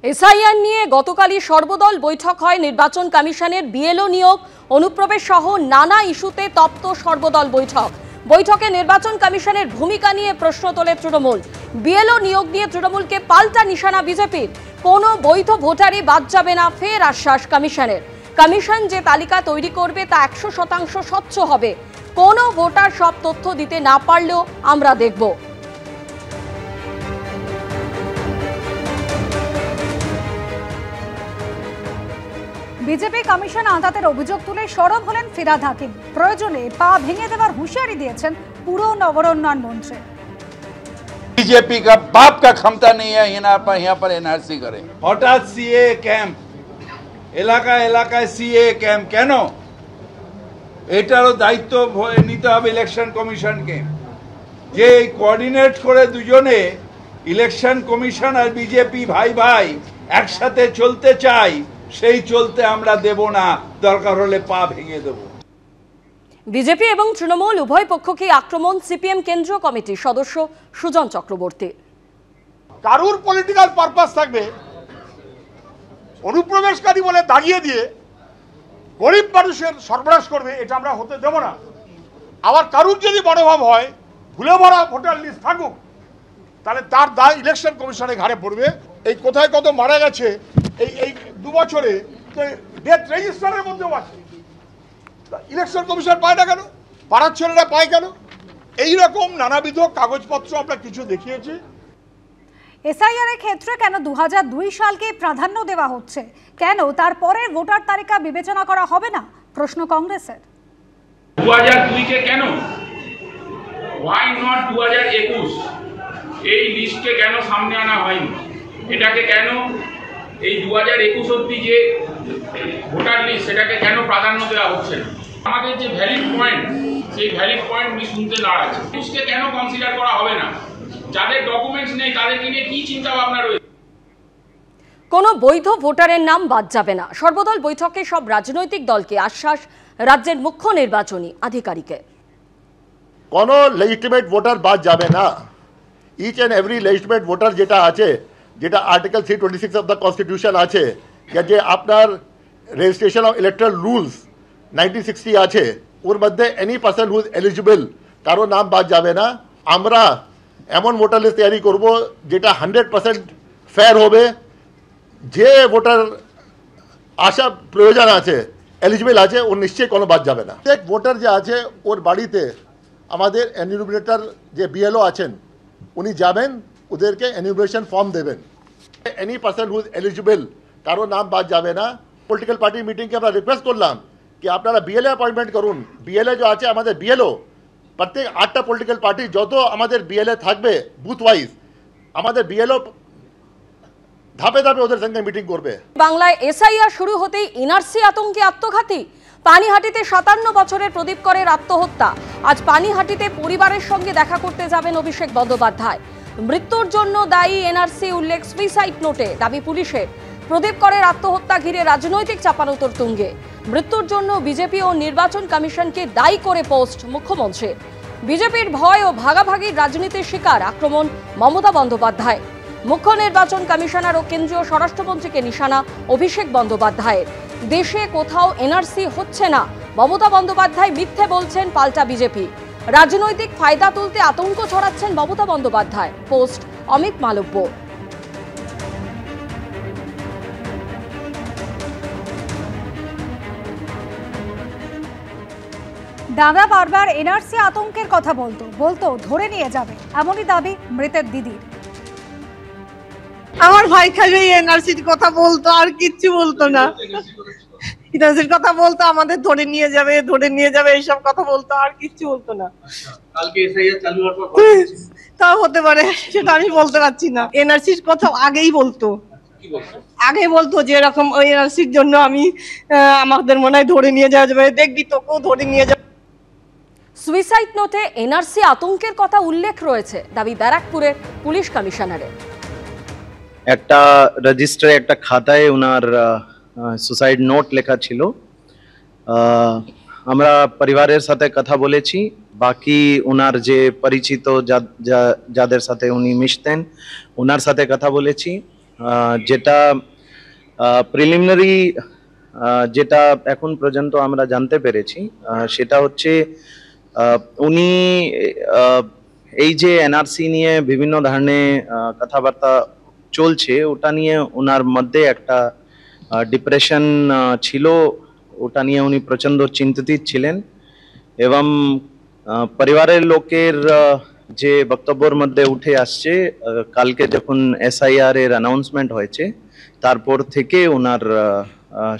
SIR নিয়ে গতকালই সর্বদল বৈঠক হয় নির্বাচন কমিশনের বিএলও নিয়োগ অনুপ্রবেশ সহ নানা ইস্যুতে তপ্ত সর্বদল বৈঠকে নির্বাচন কমিশনের ভূমিকা নিয়ে প্রশ্ন তোলে তৃণমূল। বিএলও নিয়োগ নিয়ে তৃণমূলকে পাল্টা নিশানা বিজেপির। কোনো বৈধ ভোটারই বাদ যাবে না, ফের আশ্বাস কমিশনের। কমিশন যে তালিকা তৈরি করবে তা 100% স্বচ্ছ হবে। কোনো ভোটার সব তথ্য দিতে না পারলেও আমরা দেখব। বিজেপি কমিশন আদালতের অভিযোগ তুলে সরব হলেন ফিরহাদ হাকিম। প্রয়োজনে পা ভেঙে দেওয়ার হুঁশিয়ারি দিয়েছেন পুর নগरोन्नयन মন্ত্রী। बीजेपी का बाप का क्षमता नहीं है यहाँ पर एनआरसी करे। हठाৎ सीए कैंप এলাকায় सीए कैंप কেন? এটারও দায়িত্ব নিতে হবে ইলেকশন কমিশনকে, যে কোঅর্ডিনেট করে দুজনে ইলেকশন কমিশন আর বিজেপি ভাই ভাই একসাথে চলতে চাই, সেই চলতে আমরা দেব না, দরকার হলে পা ভেঙে দেব। বিজেপি এবং তৃণমূল উভয় পক্ষকে আক্রমণ সিপিএম কেন্দ্রীয় কমিটির সদস্য সুজন চক্রবর্তী। কারুর পলিটিক্যাল পারপাস থাকবে, অনুপ্রবেশকারী বলে দাগিয়ে দিয়ে গরিব মানুষের সর্বনাশ করবে, এটা আমরা হতে দেব না। আবার কারুর যদি মনোভাব হয় ভুলে ভরা ভোটার লিস্ট থাকুক, তাহলে তার দায় ইলেকশন কমিশনের ঘাড়ে পড়বে। এই কোথায় কত মারা গেছে এই 2 বছরে ডেথ রেজিস্টারের মধ্যেও আছে। ইলেকশন কমিশন পায় না কেন? পাড়ার ছেলেরা পায় কেন? এইরকম নানাবিধ কাগজপত্র আমরা কিছু দেখিয়েছি। এসআইআর এর ক্ষেত্রে কেন 2002 সালকে প্রাধান্য দেওয়া হচ্ছে? কেন তারপরের ভোটার তালিকা বিবেচনা করা হবে না? প্রশ্ন কংগ্রেসের। 2002 কে কেন? Why not 2021? এই লিস্টকে কেন সামনে আনা হয়নি? এটাকে কেন এই 2021 অবধি যে ভোটার লিস্ট সেটাকে কেন প্রাধান্য দেওয়া হচ্ছে না? আমাদের যে ভ্যালিড পয়েন্ট, সেই ভ্যালিড পয়েন্ট উনি শুনতে নারাজ। লিস্টকে কেন কনসিডার করা হবে না? যাদের ডকুমেন্টস নেই তাদেরকে নিয়ে কি চিন্তা ভাবনা রয়েছে? কোনো বৈধ ভোটারের নাম বাদ যাবে না, সর্বদল বৈঠকে সব রাজনৈতিক দলকে আশ্বাস রাজ্যের মুখ্য নির্বাচনী আধিকারিকের। কোনো লেজিটিমেট ভোটার বাদ যাবে না। Each and every legitimate voter যেটা আছে, যেটা আর্টিকেল 326 অফ দ্য কনস্টিটিউশন আছে, যে আপনার রেজিস্ট্রেশন অফ ইলেকট্রাল রুলস 1960 আছে, ওর মধ্যে any person who is eligible কারো নাম বাদ যাবে না। আমরা এমন ভোটার লিস্ট তৈরি করব যেটা 100% ফেয়ার হবে। যে ভোটার আসা প্রয়োজন আছে, এলিজিবল আছে, ওর নিশ্চয়ই কোনো বাদ যাবে না। প্রত্যেক ভোটার যে আছে ওর বাড়িতে আমাদের এনিউমিনেটর যে বিএলও আছেন উনি যাবেন, ওদেরকে এনিউমিনেশন ফর্ম দেবেন। Any person who is eligible কারো নাম বাদ যাবে না। পলিটিক্যাল পার্টি মিটিংকে আমরা রিকোয়েস্ট করলাম कि আপনারা বিএলএ অ্যাপয়েন্টমেন্ট করুন। বিএলএ যে আছে আমাদের বিএলও, প্রত্যেক 8টা পলিটিক্যাল পার্টি যত আমাদের বিএলএ থাকবে বুথ ওয়াইজ, আমাদের বিএলও ধাপে ধাপে ওদের সঙ্গে মিটিং করবে। বাংলায় এসআইআর শুরু হতেই এনআরসি আতঙ্কে আত্মঘাতী। পানিহাটিতে 57 বছরের প্রদীপ করের আত্মহত্যা। আজ পানিহাটিতে পরিবারের সঙ্গে দেখা করতে যাবেন অভিষেক বন্দ্যোপাধ্যায়। মৃত্যুর জন্য দায়ী এনআরসি উল্লেখ সুইসাইড নোটে, দাবি পুলিশের। প্রদীপ করের আত্মহত্যা ঘিরে রাজনৈতিক চাপানোতর তুঙ্গে। মৃত্যুর জন্য বিজেপি ও নির্বাচন কমিশনকে দায়ী করে পোস্ট মুখ্যমন্ত্রীর। বিজেপির ভয় ও ভাগাভাগির রাজনীতির শিকার আক্রমণ মমতা বন্দ্যোপাধ্যায়। মুখ্য নির্বাচন কমিশনার ও কেন্দ্রীয় স্বরাষ্ট্রমন্ত্রীকে নিশানা অভিষেক বন্দ্যোপাধ্যায়ের। দেশে কোথাও এনআরসি হচ্ছে না, মমতা বন্দ্যোপাধ্যায় মিথ্যে বলছেন পাল্টা বিজেপি। রাজনৈতিক ফায়দা তুলতে আতঙ্ক ছড়াচ্ছেন মমতা বন্দ্যোপাধ্যায়। পোস্ট অমিত মালব্য। দাদা বারবার এনআরসি আতঙ্কের কথা বলতো ধরে নিয়ে যাবে, এমনই দাবি মৃতের দিদির। আমার ভাই খালি এনআরসির কথা বলতো, আর কিচ্ছু বলতো না। এনআরসির কথা বলতো, আমাদের ধরে নিয়ে যাবে এইসব কথা বলতো, আর কিচ্ছু বলতো না। কালকে এসআইআর চালু হওয়ার পর তাও হতে পারে, সেটা আমি বলতে পারছি না। এনআরসির কথা আগেই বলতো, যে এরকম ওই এনআরসির জন্য আমি আমাদের মনে হয় ধরে নিয়ে যাওয়া যাবে, দেখবি তোকেও ধরে নিয়ে যাবে। সুইসাইড নোটে এনআরসি আতঙ্কের কথা উল্লেখ রয়েছে, দাবি ব্যারাকপুরের পুলিশ কমিশনারের। একটা রেজিস্টারে একটা খাতায় ওনার সুসাইড নোট লেখা ছিল। আমরা পরিবারের সাথে কথা বলেছি, বাকি ওনার যে পরিচিত যাদের সাথে উনি মিশতেন ওনার সাথে কথা বলেছি। যেটা প্রিলিমিনারি যেটা এখন পর্যন্ত আমরা জানতে পেরেছি সেটা হচ্ছে উনি এই যে এনআরসি নিয়ে বিভিন্ন ধরনের কথাবার্তা চলছে ওটা নিয়ে ওনার মধ্যে একটা ডিপ্রেশন ছিল, ওটা নিয়ে উনি প্রচণ্ড চিন্তিত ছিলেন এবং পরিবারের লোকের যে বক্তব্যের মধ্যে উঠে আসছে কালকে যখন এসআইআর এর অ্যানাউন্সমেন্ট হয়েছে তারপর থেকে ওনার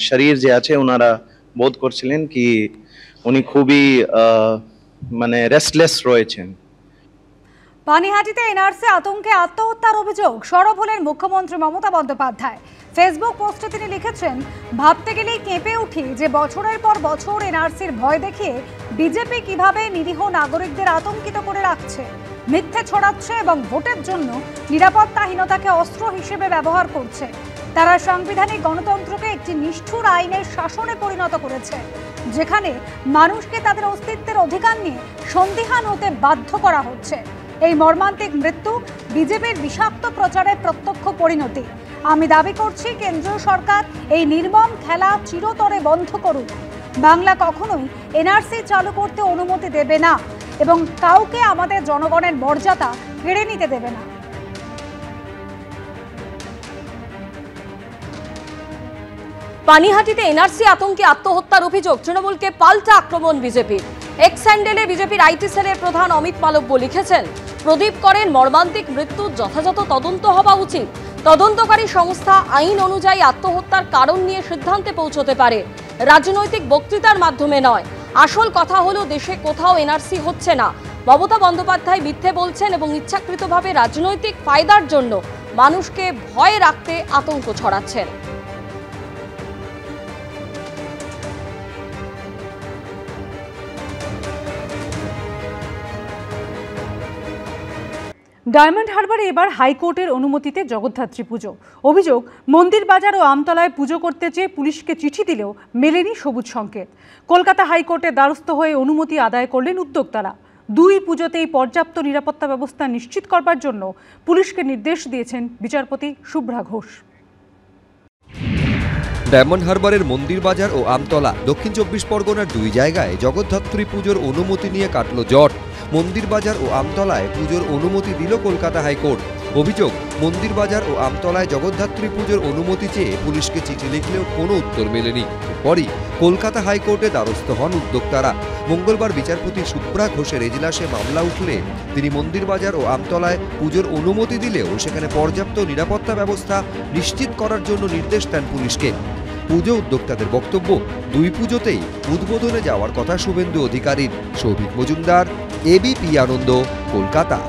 শরীর যে আছে ওনারা বোধ করছিলেন কি উনি খুবই মানে রেস্টলেস রয়েছেন। পানিহাটিতে এনআরসি আতঙ্কে আত্মহত্যার অভিযোগ সরব হলেন মুখ্যমন্ত্রী মমতা বন্দ্যোপাধ্যায়। ফেসবুক পোস্টে তিনি লিখেছেন, ভাবতে গেলেই কেঁপে উঠি যে বছরের পর বছর এনআরসির ভয় দেখিয়ে বিজেপি কিভাবে নিরীহ নাগরিকদের আতঙ্কিত করে রাখছে, মিথ্যে ছড়াচ্ছে এবং ভোটের জন্য নিরাপত্তাহীনতাকে অস্ত্র হিসেবে ব্যবহার করছে। তারা সাংবিধানিক গণতন্ত্রকে একটি নিষ্ঠুর আইনের শাসনে পরিণত করেছে, যেখানে মানুষকে তাদের অস্তিত্বের অধিকার নিয়ে সন্দিহান হতে বাধ্য করা হচ্ছে। এই মর্মান্তিক মৃত্যু বিজেপির বিষাক্ত প্রচারের প্রত্যক্ষ পরিণতি। আমি দাবি করছি কেন্দ্রীয় সরকার এই নির্মম খেলা চিরতরে বন্ধ করুক। বাংলা কখনোই এনআরসি চালু করতে অনুমতি দেবে না এবং কাউকে আমাদের জনগণের মর্যাদা কেড়ে নিতে দেবে না। পানিহাটিতে এনআরসি আতঙ্কে আত্মহত্যার অভিযোগ, তৃণমূলকে পাল্টা আক্রমণ বিজেপির। এক্স হ্যান্ডেলে বিজেপির আইটি সেলের প্রধান অমিত মালব্য লিখেছেন, প্রদীপ করেন মর্মান্তিক মৃত্যুর যথাযথ তদন্ত হওয়া উচিত। তদন্তকারী সংস্থা আইন অনুযায়ী আত্মহত্যার কারণ নিয়ে সিদ্ধান্তে পৌঁছতে পারে, রাজনৈতিক বক্তৃতার মাধ্যমে নয়। আসল কথা হলো দেশে কোথাও এনআরসি হচ্ছে না। মমতা বন্দ্যোপাধ্যায় মিথ্যে বলছেন এবং ইচ্ছাকৃতভাবে রাজনৈতিক ফায়দার জন্য মানুষকে ভয় রাখতে আতঙ্ক ছড়াচ্ছেন। ডায়মন্ড হারবারে এবার হাইকোর্টের অনুমতিতে জগদ্ধাত্রী পুজো। অভিযোগ, মন্দির বাজার ও আমতলায় পুজো করতে চেয়ে পুলিশকে চিঠি দিলেও মেলেনি সবুজ সংকেত। কলকাতা হাইকোর্টের দ্বারস্থ হয়ে অনুমতি আদায় করলেন উদ্যোক্তারা। দুই পুজোতেই পর্যাপ্ত নিরাপত্তা ব্যবস্থা নিশ্চিত করবার জন্য পুলিশকে নির্দেশ দিয়েছেন বিচারপতি শুভ্রা ঘোষ। ডায়মন্ড হারবারের মন্দির বাজার ও আমতলা দক্ষিণ 24 পরগনার দুই জায়গায় জগদ্ধাত্রী পুজোর অনুমতি নিয়ে কাটল জট। মন্দির বাজার ও আমতলায় পুজোর অনুমতি দিল কলকাতা হাইকোর্ট। অভিযোগ, মন্দির বাজার ও আমতলায় জগদ্ধাত্রী পুজোর অনুমতি চেয়ে পুলিশকে চিঠি লিখলেও কোনো উত্তর মেলেনি। এরপরই কলকাতা হাইকোর্টে দ্বারস্থ হন উদ্যোক্তারা। মঙ্গলবার বিচারপতি শুভ্রা ঘোষের এজলাসে মামলা উঠলে তিনি মন্দির বাজার ও আমতলায় পুজোর অনুমতি দিলেও সেখানে পর্যাপ্ত নিরাপত্তা ব্যবস্থা নিশ্চিত করার জন্য নির্দেশ দেন পুলিশকে। পুজো উদ্যোক্তাদের বক্তব্য, দুই পুজোতেই উদ্বোধনে যাওয়ার কথা শুভেন্দু অধিকারীর। সৌভিক মজুমদার, এবিপি আনন্দ, কলকাতা।